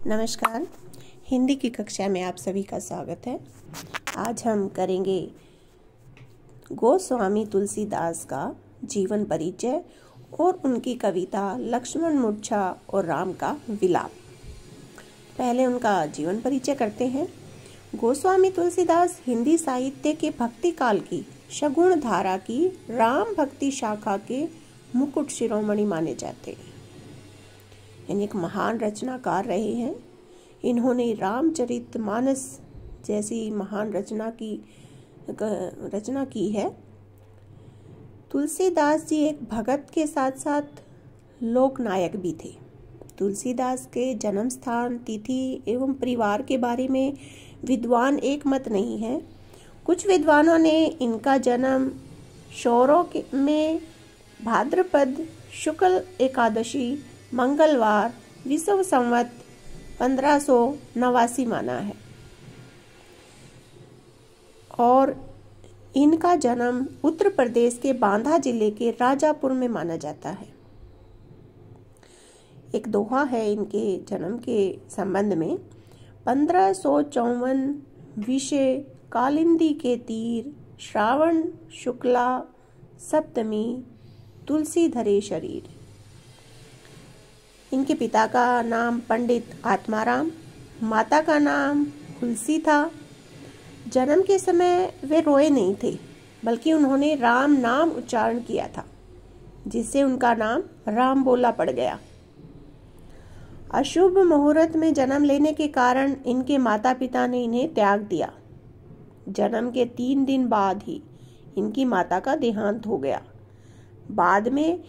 नमस्कार। हिंदी की कक्षा में आप सभी का स्वागत है। आज हम करेंगे गोस्वामी तुलसीदास का जीवन परिचय और उनकी कविता लक्ष्मण मूर्छा और राम का विलाप। पहले उनका जीवन परिचय करते हैं। गोस्वामी तुलसीदास हिंदी साहित्य के भक्ति काल की सगुण धारा की राम भक्ति शाखा के मुकुट शिरोमणि माने जाते हैं। यानी एक महान रचनाकार रहे हैं। इन्होंने रामचरितमानस जैसी महान रचना की है। तुलसीदास जी एक भगत के साथ साथ लोकनायक भी थे। तुलसीदास के जन्म स्थान, तिथि एवं परिवार के बारे में विद्वान एक मत नहीं है। कुछ विद्वानों ने इनका जन्म शौरों में भाद्रपद शुक्ल एकादशी मंगलवार विषव संवत 1589 माना है और इनका जन्म उत्तर प्रदेश के बांदा जिले के राजापुर में माना जाता है। एक दोहा है इनके जन्म के संबंध में। 1554 विषय कालिंदी के तीर, श्रावण शुक्ला सप्तमी तुलसी धरे शरीर। इनके पिता का नाम पंडित आत्माराम, माता का नाम तुलसी था। जन्म के समय वे रोए नहीं थे, बल्कि उन्होंने राम नाम उच्चारण किया था, जिससे उनका नाम राम बोला पड़ गया। अशुभ मुहूर्त में जन्म लेने के कारण इनके माता पिता ने इन्हें त्याग दिया। जन्म के 3 दिन बाद ही इनकी माता का देहांत हो गया। बाद में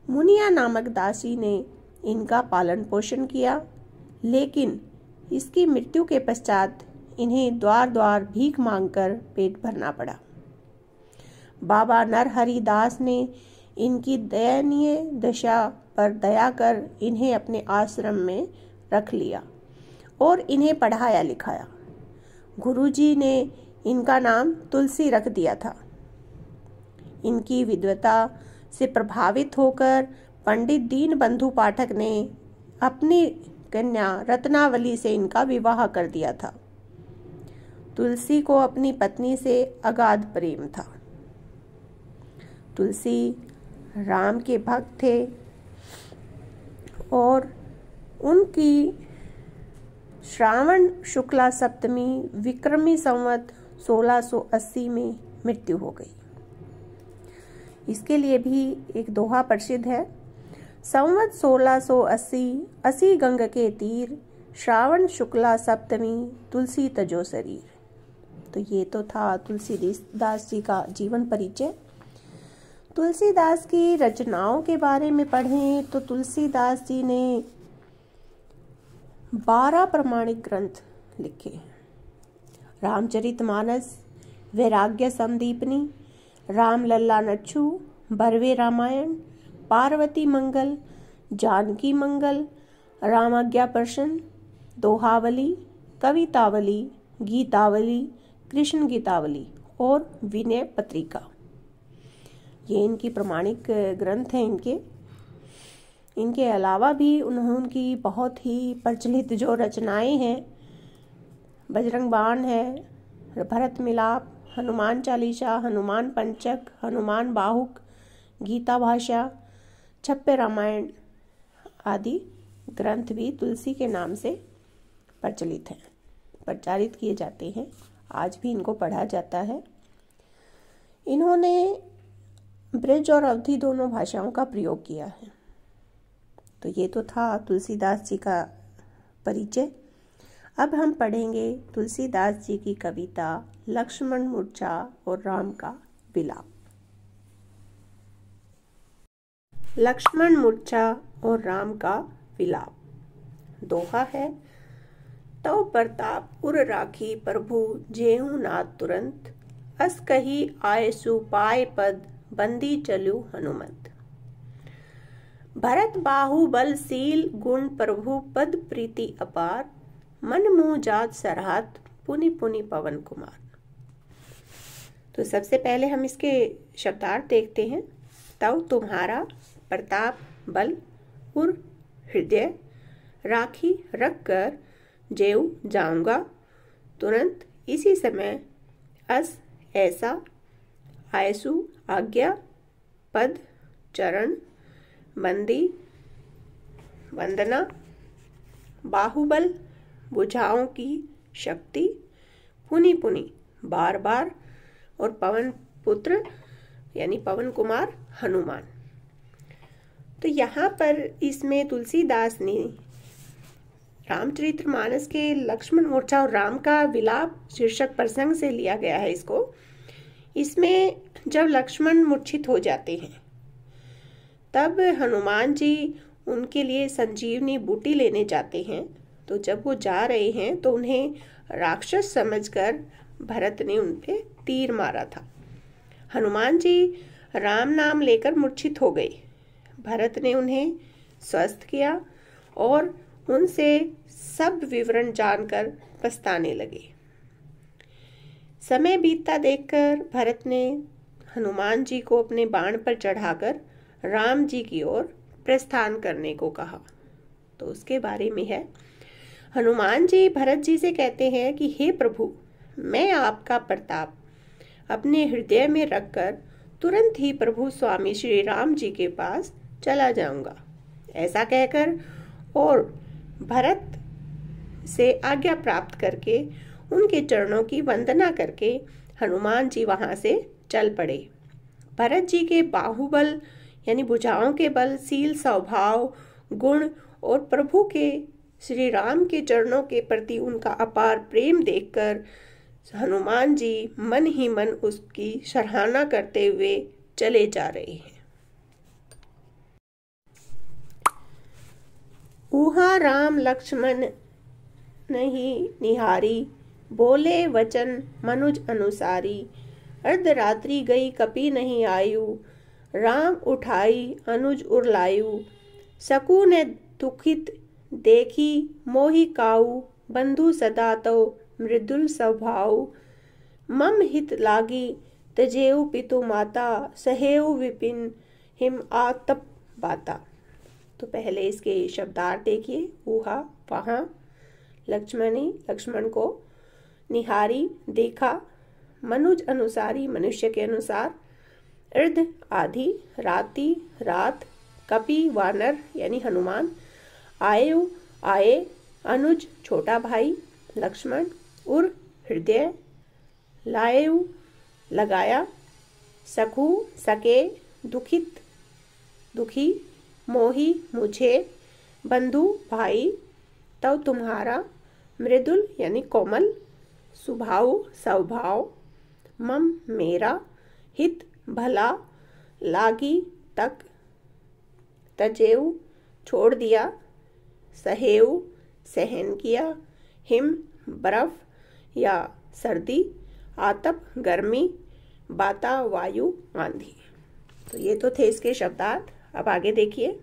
मुनिया नामक दासी ने इनका पालन पोषण किया, लेकिन इसकी मृत्यु के पश्चात इन्हें द्वार द्वार भीख मांगकर पेट भरना पड़ा। बाबा नरहरि दास ने इनकी दयनीय दशा पर दया कर इन्हें अपने आश्रम में रख लिया और इन्हें पढ़ाया लिखाया। गुरुजी ने इनका नाम तुलसी रख दिया था। इनकी विद्वता से प्रभावित होकर पंडित दीनबंधु पाठक ने अपनी कन्या रत्नावली से इनका विवाह कर दिया था। तुलसी को अपनी पत्नी से अगाध प्रेम था। तुलसी राम के भक्त थे और उनकी श्रावण शुक्ला सप्तमी विक्रमी संवत 1680 में मृत्यु हो गई। इसके लिए भी एक दोहा प्रसिद्ध है। संवत 1680 असी गंग के तीर, श्रावण शुक्ला सप्तमी तुलसी तजो शरीर। तो ये तो था तुलसीदास जी का जीवन परिचय। तुलसीदास की रचनाओं के बारे में पढ़ें तो तुलसीदास जी ने 12 प्रमाणिक ग्रंथ लिखे हैं। रामचरितमानस, वैराग्य संदीपनी, राम लल्ला नच्छू, बरवे रामायण, पार्वती मंगल, जानकी मंगल, रामाज्ञा प्रश्न, दोहावली, कवितावली, गीतावली, कृष्ण गीतावली और विनय पत्रिका। ये इनकी प्रमाणिक ग्रंथ हैं। इनके अलावा भी उनकी बहुत ही प्रचलित जो रचनाएं हैं, बजरंग बाण है, भरत मिलाप, हनुमान चालीसा, हनुमान पंचक, हनुमान बाहुक, गीता भाषा, छप्पे रामायण आदि ग्रंथ भी तुलसी के नाम से प्रचारित किए जाते हैं। आज भी इनको पढ़ा जाता है। इन्होंने ब्रज और अवधी दोनों भाषाओं का प्रयोग किया है। तो ये तो था तुलसीदास जी का परिचय। अब हम पढ़ेंगे तुलसीदास जी की कविता लक्ष्मण मूर्छा और राम का विलाप। लक्ष्मण मूर्छा और राम का विलाप। दोहा है। तव प्रताप उर राखी प्रभु जेहू नाथ तुरंत, अस कही आयसु पाय पद बंदी चलु हनुमंत। भरत बाहु बलशील गुण प्रभु पद प्रीति अपार, मन मुँह जात सरहात पुनि पुनि पवन कुमार। तो सबसे पहले हम इसके शब्दार्थ देखते हैं। तव तुम्हारा, प्रताप बल, उर हृदय, राखी रखकर, जेऊ जाऊंगा, तुरंत इसी समय, अस ऐसा, आयसु आज्ञा, पद चरण, बंदी वंदना, बाहुबल भुजाओं की शक्ति, पुनि पुनि बार बार, और पवन पुत्र यानी पवन कुमार हनुमान। तो यहाँ पर इसमें तुलसीदास ने रामचरितमानस के लक्ष्मण मूर्छा और राम का विलाप शीर्षक प्रसंग से लिया गया है इसको। इसमें जब लक्ष्मण मूर्छित हो जाते हैं तब हनुमान जी उनके लिए संजीवनी बूटी लेने जाते हैं। तो जब वो जा रहे हैं तो उन्हें राक्षस समझकर भरत ने उन पे तीर मारा था। हनुमान जी राम नाम लेकर मूर्छित हो गए। भरत ने उन्हें स्वस्थ किया और उनसे सब विवरण जानकर पछताने लगे। समय बीतता देखकर भरत ने हनुमान जी को अपने बाण पर चढ़ाकर राम जी की ओर प्रस्थान करने को कहा। तो उसके बारे में है, हनुमान जी भरत जी से कहते हैं कि हे प्रभु, मैं आपका प्रताप अपने हृदय में रखकर तुरंत ही प्रभु स्वामी श्री राम जी के पास चला जाऊंगा। ऐसा कहकर और भरत से आज्ञा प्राप्त करके उनके चरणों की वंदना करके हनुमान जी वहां से चल पड़े। भरत जी के बाहुबल यानी भुजाओं के बल, सील, स्वभाव, गुण और प्रभु के श्री राम के चरणों के प्रति उनका अपार प्रेम देखकर हनुमान जी मन ही मन उसकी सराहना करते हुए चले जा रहे हैं। ऊहा राम लक्ष्मण नहीं निहारी, बोले वचन मनुज अनुसारी। अर्धरात्रि गई कपि नहीं आयु, राम उठाई अनुज उरलायु। सकू ने दुखित देखी मोहि काऊ, बंधु सदा तो मृदुल स्वभाव। मम हित लागी तजेऊ पितु माता, सहेऊ विपिन हिम आतप बाता। तो पहले इसके शब्दार्थ देखिए। ऊहा वहाँ, लक्ष्मणी लक्ष्मण को, निहारी देखा, मनुज अनुसारी मनुष्य के अनुसार, अर्ध आधी, राति रात, कपि वानर यानी हनुमान, आयु आए, अनुज छोटा भाई लक्ष्मण, उर हृदय, लायु लगाया, सखु सके, दुखित दुखी, मोही मुझे, बंधु भाई, तव तुम्हारा, मृदुल यानी कोमल, सुभाव स्वभाव, मम मेरा, हित भला, लागी तक, तजेऊ छोड़ दिया, सहेऊ सहन किया, हिम बर्फ या सर्दी, आतप गर्मी, बाता वायु आंधी। तो ये तो थे इसके शब्दार्थ। अब आगे देखिए।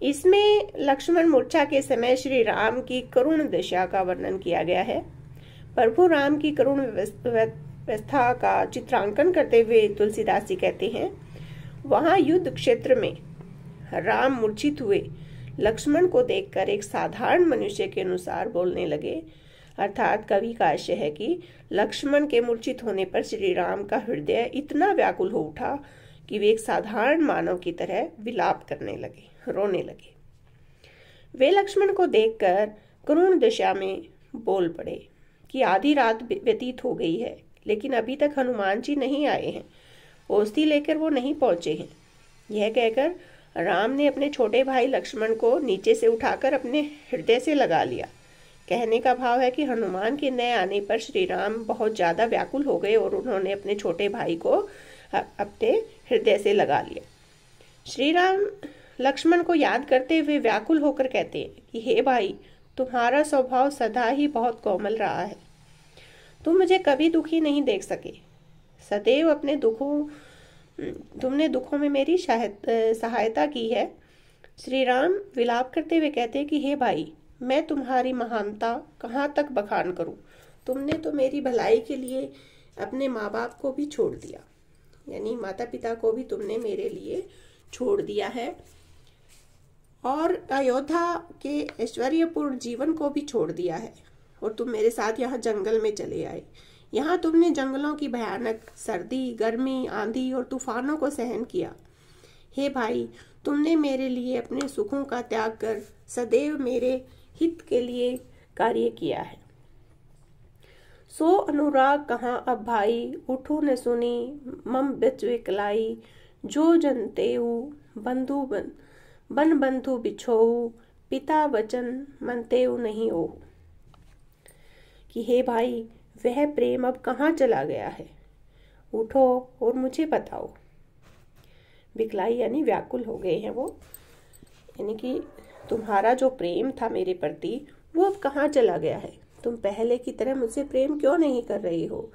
इसमें लक्ष्मण मूर्छा के समय श्री राम की करुण दशा का वर्णन किया गया है। प्रभु राम की करुण व्यवस्था का चित्रांकन करते हुए तुलसीदास जी कहते हैं, वहां युद्ध क्षेत्र में राम मूर्छित हुए लक्ष्मण को देखकर एक साधारण मनुष्य के अनुसार बोलने लगे। अर्थात कवि का आशय है कि लक्ष्मण के मूर्छित होने पर श्री राम का हृदय इतना व्याकुल हो उठा कि वे एक साधारण मानव की तरह विलाप करने लगे, रोने लगे। वे लक्ष्मण को देखकर करुण दशा में बोल पड़े कि आधी रात व्यतीत हो गई है, लेकिन अभी तक हनुमान जी नहीं आए हैं, औषधि लेकर वो नहीं पहुंचे हैं। यह कहकर राम ने अपने छोटे भाई लक्ष्मण को नीचे से उठाकर अपने हृदय से लगा लिया। कहने का भाव है कि हनुमान के न आने पर श्री राम बहुत ज्यादा व्याकुल हो गए और उन्होंने अपने छोटे भाई को अपने हृदय से लगा लिया। श्री राम लक्ष्मण को याद करते हुए व्याकुल होकर कहते हैं कि हे भाई, तुम्हारा स्वभाव सदा ही बहुत कोमल रहा है, तुम मुझे कभी दुखी नहीं देख सके। सदैव अपने तुमने दुखों में मेरी सहायता की है। श्री राम विलाप करते हुए कहते हैं कि हे भाई, मैं तुम्हारी महानता कहाँ तक बखान करूं। तुमने तो मेरी भलाई के लिए अपने माँ बाप को भी छोड़ दिया, यानी माता पिता को भी तुमने मेरे लिए छोड़ दिया है। और अयोध्या के ऐश्वर्यपूर्ण जीवन को भी छोड़ दिया है और तुम मेरे साथ यहाँ जंगल में चले आए। यहाँ तुमने जंगलों की भयानक सर्दी, गर्मी, आंधी और तूफानों को सहन किया। हे भाई, तुमने मेरे लिए अपने सुखों का त्याग कर सदैव मेरे हित के लिए कार्य किया है। सो अनुराग कहाँ अब भाई, उठो न सुनी मम बिच विकलाई। जो जनतेऊ बंधु बन बंधु बिछोऊ, पिता वचन मनतेऊ नहीं ओहू। कि हे भाई, वह प्रेम अब कहाँ चला गया है, उठो और मुझे बताओ। विकलाई यानी व्याकुल हो गए हैं वो, यानी कि तुम्हारा जो प्रेम था मेरे प्रति वो अब कहाँ चला गया है। तुम पहले की तरह मुझसे प्रेम क्यों नहीं कर रही हो।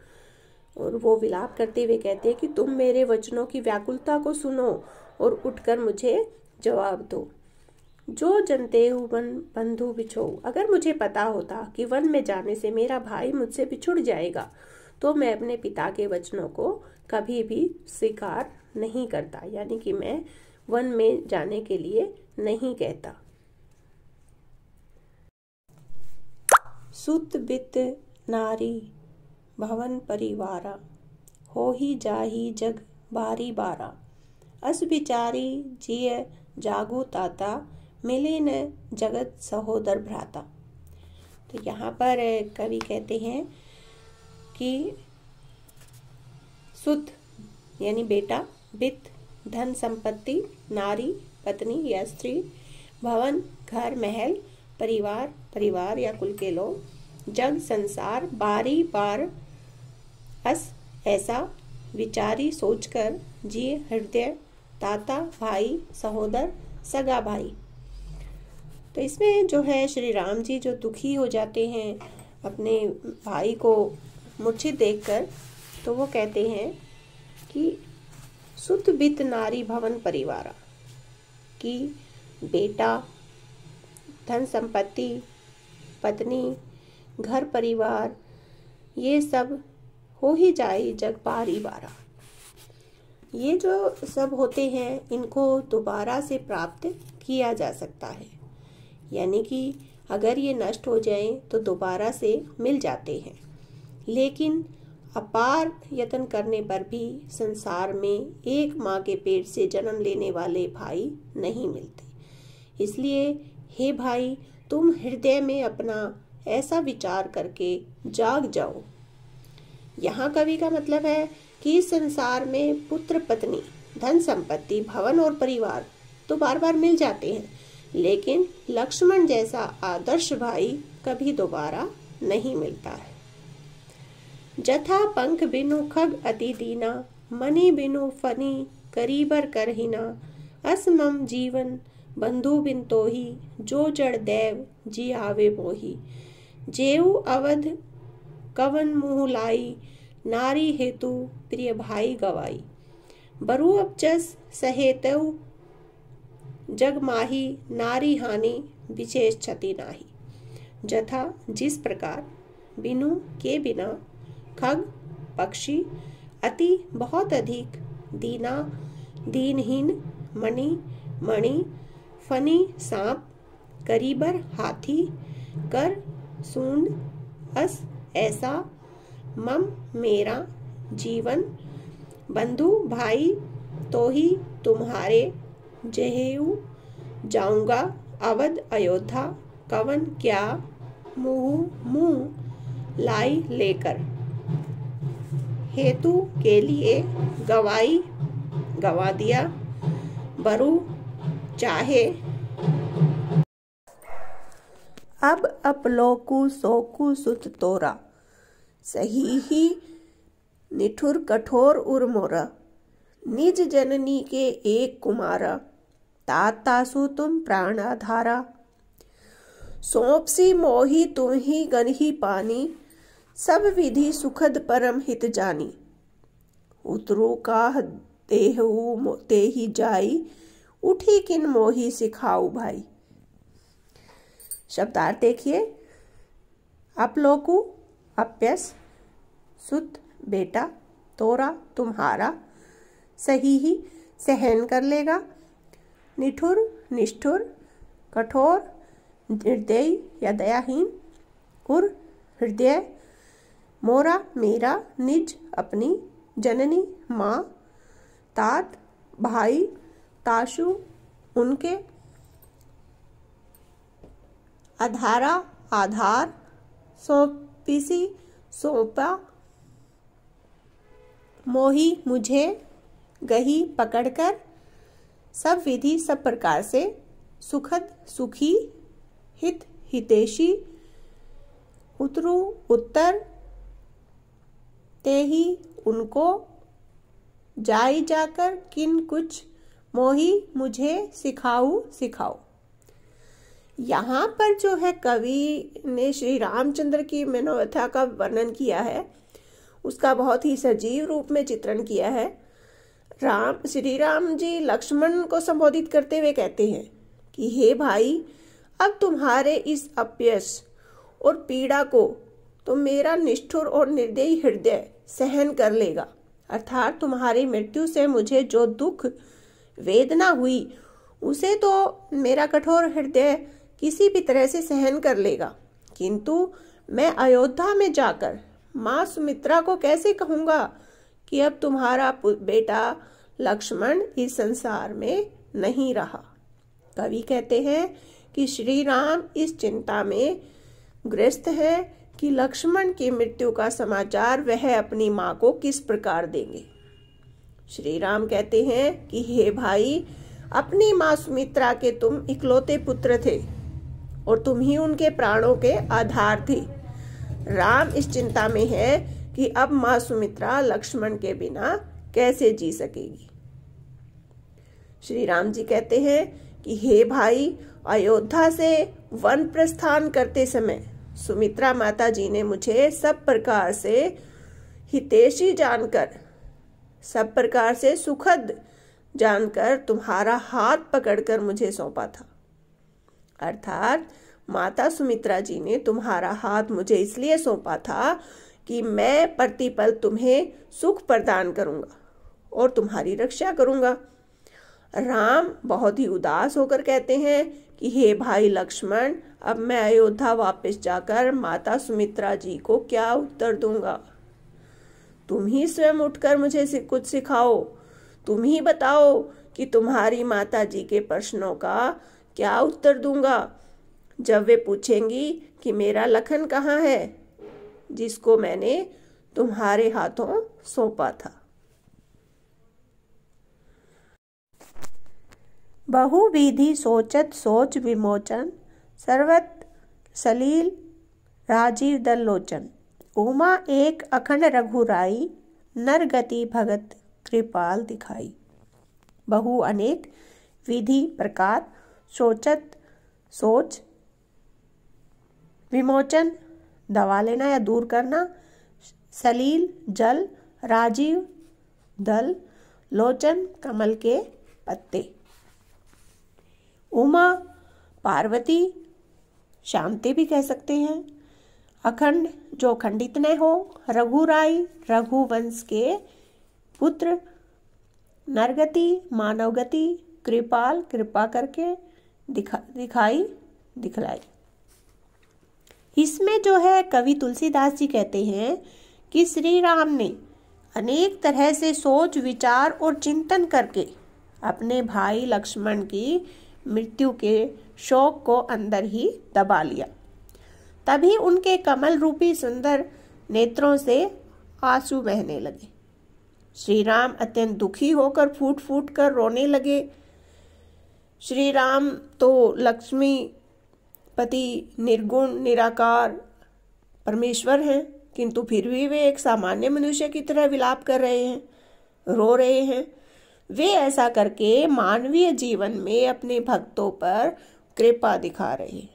और वो विलाप करते हुए कहते हैं कि तुम मेरे वचनों की व्याकुलता को सुनो और उठकर मुझे जवाब दो। जो जनते वन बंधु बिछो, अगर मुझे पता होता कि वन में जाने से मेरा भाई मुझसे बिछुड़ जाएगा तो मैं अपने पिता के वचनों को कभी भी स्वीकार नहीं करता, यानी कि मैं वन में जाने के लिए नहीं कहता। सुत बित नारी भवन परिवारा, हो ही जाही जग बारी बारा। अस विचारी जिय जागो ताता, मिले न जगत सहोदर भ्राता। तो यहाँ पर कवि कहते हैं कि सुत यानी बेटा, बित धन संपत्ति, नारी पत्नी या स्त्री, भवन घर महल, परिवार परिवार या कुल के लोग, जग संसार, बारी बार, अस ऐसा, विचारी सोचकर, जी हृदय, ताता भाई, सहोदर सगा भाई। तो इसमें जो है श्री राम जी जो दुखी हो जाते हैं अपने भाई को मूर्छित देखकर, तो वो कहते हैं कि सुत बित नारी भवन परिवारा, कि बेटा, धन संपत्ति, पत्नी, घर परिवार, ये सब हो ही जाए जग बारी बारा। ये जो सब होते हैं इनको दोबारा से प्राप्त किया जा सकता है, यानी कि अगर ये नष्ट हो जाए तो दोबारा से मिल जाते हैं, लेकिन अपार यत्न करने पर भी संसार में एक माँ के पेट से जन्म लेने वाले भाई नहीं मिलते। इसलिए हे भाई, तुम हृदय में अपना ऐसा विचार करके जाग जाओ। यहाँ कवि का मतलब है कि संसार में पुत्र पत्नी, धन संपत्ति, भवन और परिवार तो बार बार मिल जाते हैं, लेकिन लक्ष्मण जैसा आदर्श भाई कभी दोबारा नहीं मिलता है। जथा पंख बिनु खग अति दीना, मणि बिनु फनी करीबर करहिना। अस मम जीवन बंधु बिन तोही, जो जड़ देव जी आवे मोही। जेऊ अवध कवन मुँह लाई, नारी हेतु प्रिय भाई गवाई। बरु अपचस सहेतु जग माही, नारी हानि विशेष क्षति नाही। जथा जिस प्रकार, बिनु के बिना, खग पक्षी, अति बहुत अधिक, दीना दीनहीन, मणि मणि, फनी सांप, करीबर हाथी, कर सूंड, अस ऐसा, मम मेरा, जीवन, बंधु भाई, तो ही तुम्हारे, जहेऊ जाऊंगा, अवध अयोध्या, कवन क्या, मुँह मुँह, लाई लेकर, हेतु के लिए, गवाई गवा दिया, बरु चाहे, अब अपलोकु सोकु सुत तोरा। सही ही निठुर कठोर उर मोरा। निज जननी के एक कुमारा, तातासु तुम प्राणाधारा। सौंपसी मोही तुम ही गनही पानी, सब विधि सुखद परम हित जानी। उतरू का देहु ते ही जाई, उठी किन मोही सिखाऊ भाई। शब्दार्थ देखिए। अपलोकु अप्यस, सुत बेटा, तोरा तुम्हारा, सही ही सहन कर लेगा, निठुर निष्ठुर, कठोर, निर्दयी या दयाहीन। उर हृदय, मोरा मेरा, निज अपनी, जननी माँ, तात भाई, ताशु उनके, आधारा आधार, सौंपिसी सौंपा, मोही मुझे, गही पकड़कर, सब विधि सब प्रकार से, सुखद सुखी, हित हितैषी, उतरु उत्तर, तेहि उनको, जाई जाकर, किन कुछ, मोही मुझे, सिखाऊ सिखाओ। यहाँ पर जो है कवि ने श्री रामचंद्र की मनोव्यथा का वर्णन किया है, उसका बहुत ही सजीव रूप में चित्रण किया है। श्री राम जी लक्ष्मण को संबोधित करते हुए कहते हैं कि हे भाई, अब तुम्हारे इस अपयश और पीड़ा को तो मेरा निष्ठुर और निर्दयी हृदय सहन कर लेगा। अर्थात तुम्हारी मृत्यु से मुझे जो दुख वेदना हुई उसे तो मेरा कठोर हृदय किसी भी तरह से सहन कर लेगा, किंतु मैं अयोध्या में जाकर माँ सुमित्रा को कैसे कहूँगा कि अब तुम्हारा बेटा लक्ष्मण इस संसार में नहीं रहा। कवि कहते हैं कि श्री राम इस चिंता में ग्रस्त है कि लक्ष्मण की मृत्यु का समाचार वह अपनी माँ को किस प्रकार देंगे। श्री राम कहते हैं कि हे भाई, अपनी माँ सुमित्रा के तुम इकलौते पुत्र थे और तुम ही उनके प्राणों के आधार थे। राम इस चिंता में है कि अब माँ सुमित्रा लक्ष्मण के बिना कैसे जी सकेगी। श्री राम जी कहते हैं कि हे भाई, अयोध्या से वन प्रस्थान करते समय सुमित्रा माता जी ने मुझे सब प्रकार से हितैषी जानकर, सब प्रकार से सुखद जानकर तुम्हारा हाथ पकड़कर मुझे सौंपा था। अर्थात माता सुमित्रा जी ने तुम्हारा हाथ मुझे इसलिए सौंपा था कि मैं प्रतिपल तुम्हें सुख प्रदान करूंगा और तुम्हारी रक्षा करूंगा। राम बहुत ही उदास होकर कहते हैं कि हे भाई लक्ष्मण, अब मैं अयोध्या वापस जाकर माता सुमित्रा जी को क्या उत्तर दूंगा। तुम ही स्वयं उठकर मुझे कुछ सिखाओ, तुम ही बताओ कि तुम्हारी माता जी के प्रश्नों का क्या उत्तर दूंगा जब वे पूछेंगी कि मेरा लखन कहाँ है, जिसको मैंने तुम्हारे हाथों सौंपा था। बहुविधि सोचत सोच विमोचन, सर्वत सलील राजीव दल लोचन। उमा एक अखंड रघुराई, नर गति भगत कृपाल दिखाई। बहु अनेक, विधि प्रकार, सोचत सोच, विमोचन दबा लेना या दूर करना, सलील जल, राजीव दल, लोचन कमल के पत्ते। उमा पार्वती, शांति भी कह सकते हैं। अखंड जो खंडित न हो, रघुराई रघुवंश के पुत्र, नरगति मानव गति, कृपाल कृपा करके, दिखलाई। इसमें जो है कवि तुलसीदास जी कहते हैं कि श्री राम ने अनेक तरह से सोच विचार और चिंतन करके अपने भाई लक्ष्मण की मृत्यु के शोक को अंदर ही दबा लिया। तभी उनके कमल रूपी सुंदर नेत्रों से आंसू बहने लगे। श्री राम अत्यंत दुखी होकर फूट फूट कर रोने लगे। श्री राम तो लक्ष्मी पति निर्गुण निराकार परमेश्वर हैं, किंतु फिर भी वे एक सामान्य मनुष्य की तरह विलाप कर रहे हैं, रो रहे हैं। वे ऐसा करके मानवीय जीवन में अपने भक्तों पर कृपा दिखा रहे हैं।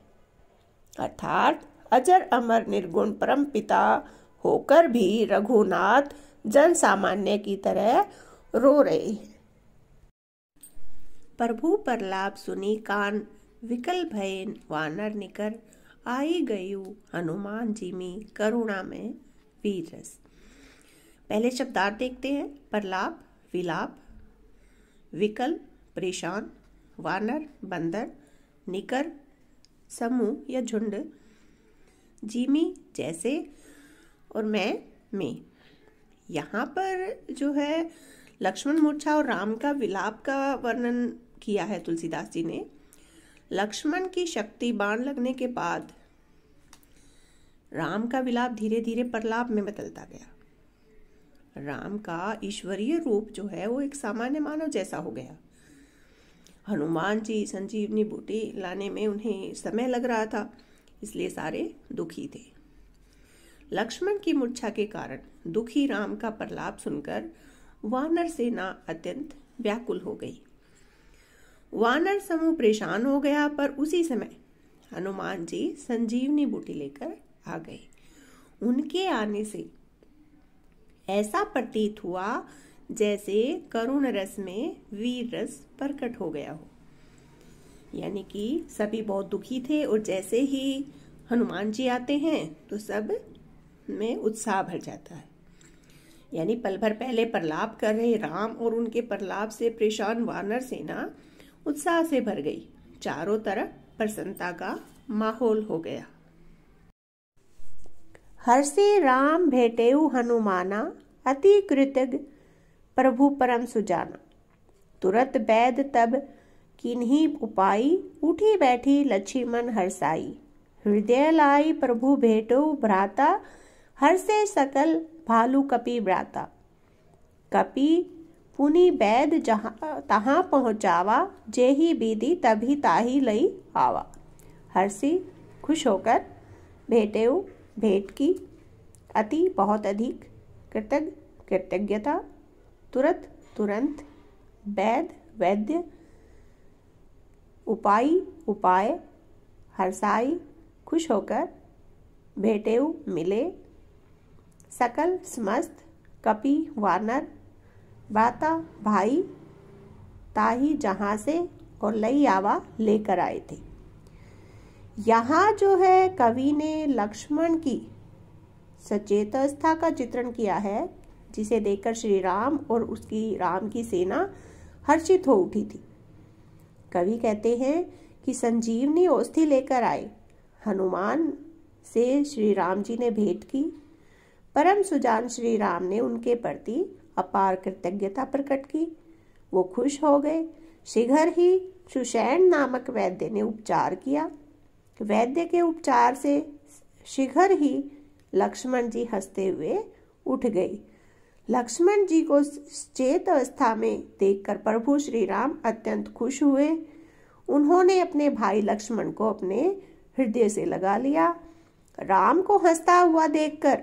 अर्थात अजर अमर निर्गुण परम पिता होकर भी रघुनाथ जन सामान्य की तरह रो रहे हैं। प्रभु प्रलाप सुनी कान, विकल भय वानर निकर, आई गयु हनुमान जी में करुणा में वीर रस। पहले शब्दार्थ देखते हैं। प्रलाप विलाप, विकल परेशान, वानर बंदर, निकर समूह या झुंड, जिमी जैसे, और मैं। यहाँ पर जो है लक्ष्मण मूर्छा और राम का विलाप का वर्णन किया है तुलसीदास जी ने। लक्ष्मण की शक्ति बाण लगने के बाद राम का विलाप धीरे धीरे प्रलाप में बदलता गया। राम का ईश्वरीय रूप जो है वो एक सामान्य मानव जैसा हो गया। हनुमान जी संजीवनी बूटी लाने में उन्हें समय लग रहा था, इसलिए सारे दुखी थे। लक्ष्मण की मूर्छा के कारण दुखी राम का प्रलाप सुनकर वानर सेना अत्यंत व्याकुल हो गई। वानर समूह परेशान हो गया, पर उसी समय हनुमान जी संजीवनी बूटी लेकर आ गए। उनके आने से ऐसा प्रतीत हुआ जैसे करुण रस में वीर रस प्रकट हो गया हो। यानी कि सभी बहुत दुखी थे, और जैसे ही हनुमान जी आते हैं तो सब में उत्साह भर जाता है। यानी पल भर पहले प्रलाप कर रहे राम और उनके प्रलाप से परेशान वानर सेना उत्साह से भर गई। चारों तरफ प्रसन्नता का माहौल हो गया। हर्षे राम भेटेउ हनुमाना, अति कृतज्ञ प्रभु परम सुजाना। तुरत बैद तब किन्ही उपाई, उठी बैठी लक्ष्मण हर्षाई। हृदय लाई प्रभु भेटो भ्राता, हर्षे सकल भालू कपि ब्राता। कपि पुनि बैद जहाँ तहाँ पहुँचावा, जेहि विधि तभी ताही लई आवा। हर्षी खुश होकर, भेटेउ भेंट की, अति बहुत अधिक, कृतज्ञ कृतज्ञता, तुरंत तुरंत, वैद वैद्य, उपाई उपाय, हर्षाई खुश होकर, भेटेउ मिले, सकल समस्त, कपि वानर, बाता भाई, ताही जहाँ से, और लई आवा लेकर आए थे। यहाँ जो है कवि ने लक्ष्मण की सचेत अवस्था का चित्रण किया है, जिसे देखकर श्री राम और उसकी राम की सेना हर्षित हो उठी थी। कवि कहते हैं कि संजीवनी औषधि लेकर आए हनुमान से श्री राम जी ने भेंट की। परम सुजान श्री राम ने उनके प्रति अपार कृतज्ञता प्रकट की। वो खुश हो गए। शीघ्र ही सुषैण नामक वैद्य ने उपचार किया। वैद्य के उपचार से शीघ्र ही लक्ष्मण जी हंसते हुए उठ गए। लक्ष्मण जी को चेत अवस्था में देखकर प्रभु श्री राम अत्यंत खुश हुए। उन्होंने अपने भाई लक्ष्मण को अपने हृदय से लगा लिया। राम को हंसता हुआ देखकर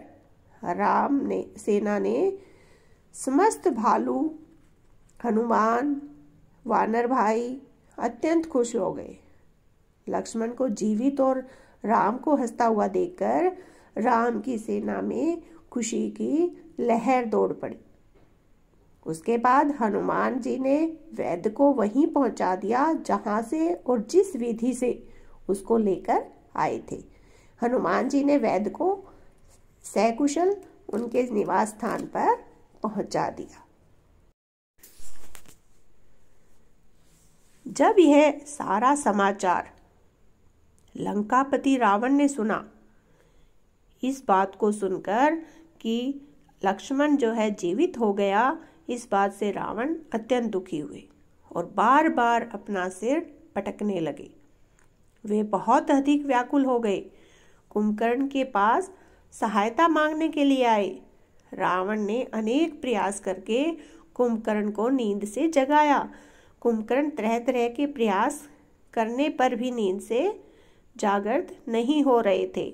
सेना ने समस्त भालू, हनुमान, वानर भाई अत्यंत खुश हो गए। लक्ष्मण को जीवित और राम को हंसता हुआ देखकर राम की सेना में खुशी की लहर दौड़ पड़ी। उसके बाद हनुमान जी ने वैद्य को वहीं पहुंचा दिया जहां से और जिस विधि से उसको लेकर आए थे। हनुमान जी ने वैद्य को सकुशल उनके निवास स्थान पर पहुंचा दिया। जब यह सारा समाचार लंकापति रावण ने सुना, इस बात को सुनकर कि लक्ष्मण जो है जीवित हो गया, इस बात से रावण अत्यंत दुखी हुए और बार बार अपना सिर पटकने लगे। वे बहुत अधिक व्याकुल हो गए। कुंभकर्ण के पास सहायता मांगने के लिए आए। रावण ने अनेक प्रयास करके कुंभकर्ण को नींद से जगाया। कुंभकर्ण तरह तरह के प्रयास करने पर भी नींद से जागृत नहीं हो रहे थे।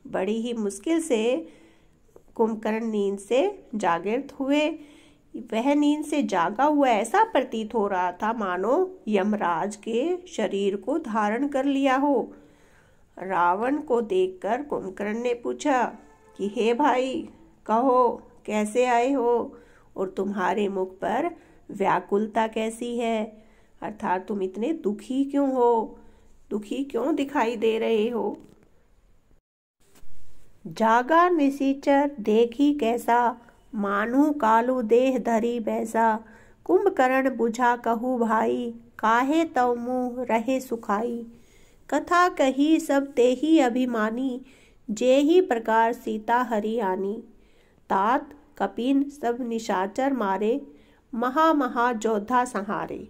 बड़ी ही मुश्किल से कुंभकर्ण नींद से जागृत हुए। वह नींद से जागा हुआ ऐसा प्रतीत हो रहा था मानो यमराज के शरीर को धारण कर लिया हो। रावण को देखकर कुंभकर्ण ने पूछा कि हे भाई, कहो कैसे आए हो और तुम्हारे मुख पर व्याकुलता कैसी है, अर्थात तुम इतने दुखी क्यों हो, दुखी क्यों दिखाई दे रहे हो। जागा निशिचर देखी कैसा, मानु कालू देह धरी बैसा। कुंभकर्ण बुझा कहू भाई, काहे तव मुँह रहे सुखाई। कथा कही सब ते ही अभिमानी, जे ही प्रकार सीता हरि आनी। तात कपिन सब निशाचर मारे, महा महा जोधा संहारे।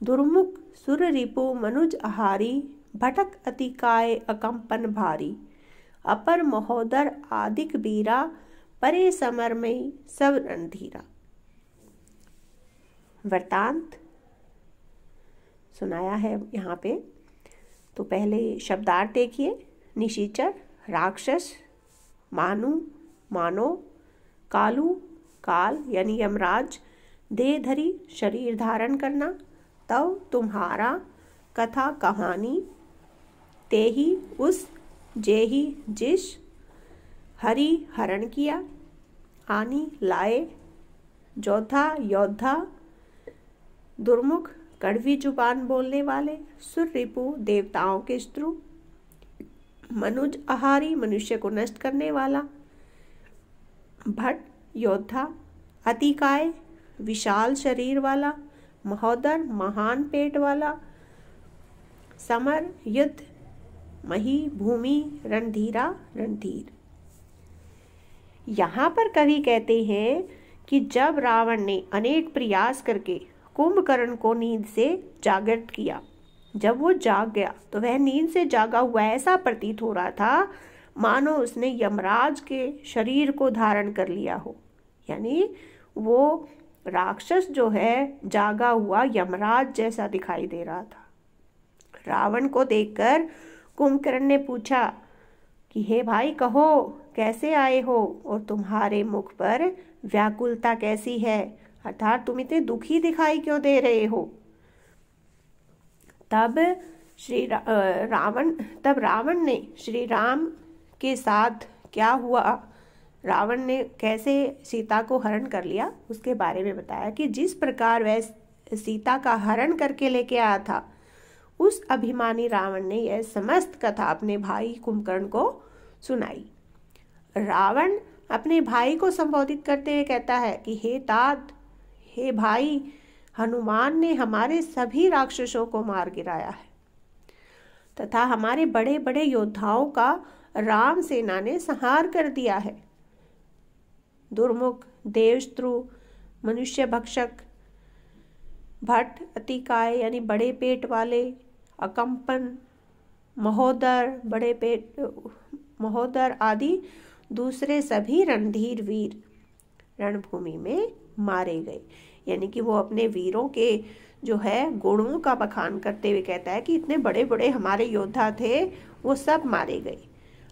दुर्मुख सुर रिपु मनुज आहारी, भटक अतिकाय अकंपन भारी। अपर महोदर आदिक बीरा, परे समर में सब रणधीरा। वृतांत सुनाया है यहाँ पे। तो पहले शब्दार्थ देखिए। निशाचर राक्षस, मानु मानो, कालू काल यानी यमराज, देहधरी शरीर धारण करना, तव तुम्हारा कथा कहानी, तेही उस, जेही जिस, हरि हरण किया, आनी लाए, जोधा योद्धा, दुर्मुख कड़वी जुबान बोलने वाले, सुर रिपु देवताओं के शत्रु, मनुज आहारी मनुष्य को नष्ट करने वाला, भट योद्धा, अतिकाय विशाल शरीर वाला, महोदर महान पेट वाला, समर युद्ध, मही भूमि, रणधीरा रणधीर। यहाँ पर कवि कहते हैं कि जब रावण ने अनेक प्रयास करके कुंभकर्ण को नींद से जागृत किया, जब वो जाग गया तो वह नींद से जागा हुआ ऐसा प्रतीत हो रहा था मानो उसने यमराज के शरीर को धारण कर लिया हो। यानी वो राक्षस जो है जागा हुआ यमराज जैसा दिखाई दे रहा था। रावण को देखकर कुंभकर्ण ने पूछा कि हे भाई कहो कैसे आए हो और तुम्हारे मुख पर व्याकुलता कैसी है, अर्थात तुम इतने दुखी दिखाई क्यों दे रहे हो। तब रावण ने श्री राम के साथ क्या हुआ, रावण ने कैसे सीता को हरण कर लिया उसके बारे में बताया कि जिस प्रकार वह सीता का हरण करके लेके आया था, उस अभिमानी रावण ने यह समस्त कथा अपने भाई कुंभकर्ण को सुनाई। रावण अपने भाई को संबोधित करते हुए कहता है कि हे तात, हे भाई, हनुमान ने हमारे सभी राक्षसों को मार गिराया है तथा हमारे बड़े बड़े योद्धाओं का राम सेना ने संहार कर दिया है। दुर्मुख, देवशत्रु, मनुष्य भक्षक, भट, अतिकाय यानी बड़े पेट वाले, अकंपन, महोदर, बड़े पेट महोदर आदि दूसरे सभी रणधीर वीर रणभूमि में मारे गए। यानी कि वो अपने वीरों के जो है गुणों का बखान करते हुए कहता है कि इतने बड़े बड़े हमारे योद्धा थे, वो सब मारे गए।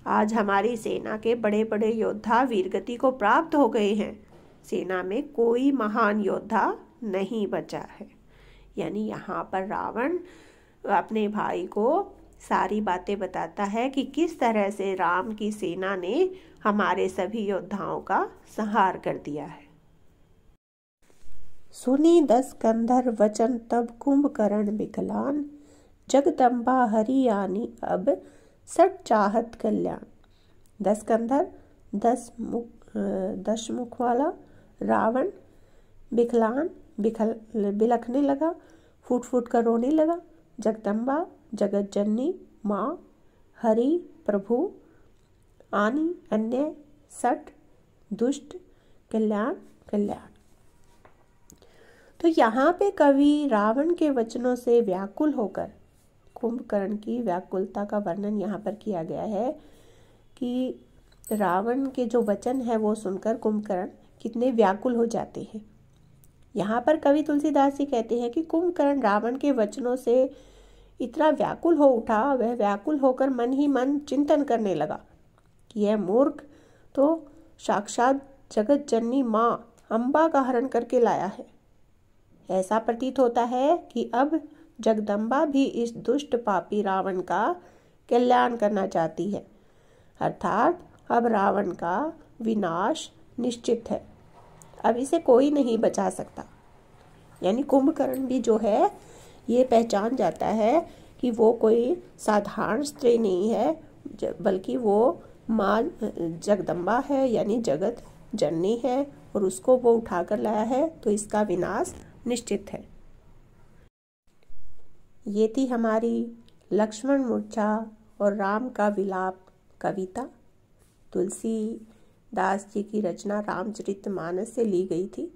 आज हमारी सेना के बड़े बड़े योद्धा वीरगति को प्राप्त हो गए हैं। सेना में कोई महान योद्धा नहीं बचा है। यानी यहाँ पर रावण अपने भाई को सारी बातें बताता है कि किस तरह से राम की सेना ने हमारे सभी योद्धाओं का संहार कर दिया है। सुनी 10 कंधर वचन तब कुंभकर्ण विकलान, जगदम्बा हरि आनी अब सट चाहत कल्याण। 10 कंधर 10 मुख वाला रावण विकलान बिलखने लगा, फूट फूट कर रोने लगा। जगदम्बा जगत जननी माँ, हरि प्रभु, आनी अन्य, सट दुष्ट, कल्याण कल्याण। तो यहाँ पे कवि रावण के वचनों से व्याकुल होकर कुंभकर्ण की व्याकुलता का वर्णन यहाँ पर किया गया है कि रावण के जो वचन है वो सुनकर कुंभकर्ण कितने व्याकुल हो जाते हैं। यहाँ पर कवि तुलसीदास जी कहते हैं कि कुंभकर्ण रावण के वचनों से इतना व्याकुल हो उठा, वह व्याकुल होकर मन ही मन चिंतन करने लगा कि यह मूर्ख तो साक्षात जगत जननी माँ अम्बा का हरण करके लाया है। ऐसा प्रतीत होता है कि अब जगदम्बा भी इस दुष्ट पापी रावण का कल्याण करना चाहती है, अर्थात अब रावण का विनाश निश्चित है, अब इसे कोई नहीं बचा सकता। यानी कुंभकर्ण भी जो है ये पहचान जाता है कि वो कोई साधारण स्त्री नहीं है, बल्कि वो माँ जगदम्बा है, यानी जगत जननी है, और उसको वो उठा कर लाया है, तो इसका विनाश निश्चित है। ये थी हमारी लक्ष्मण मूर्छा और राम का विलाप कविता तुलसीदास जी की रचना रामचरितमानस से ली गई थी।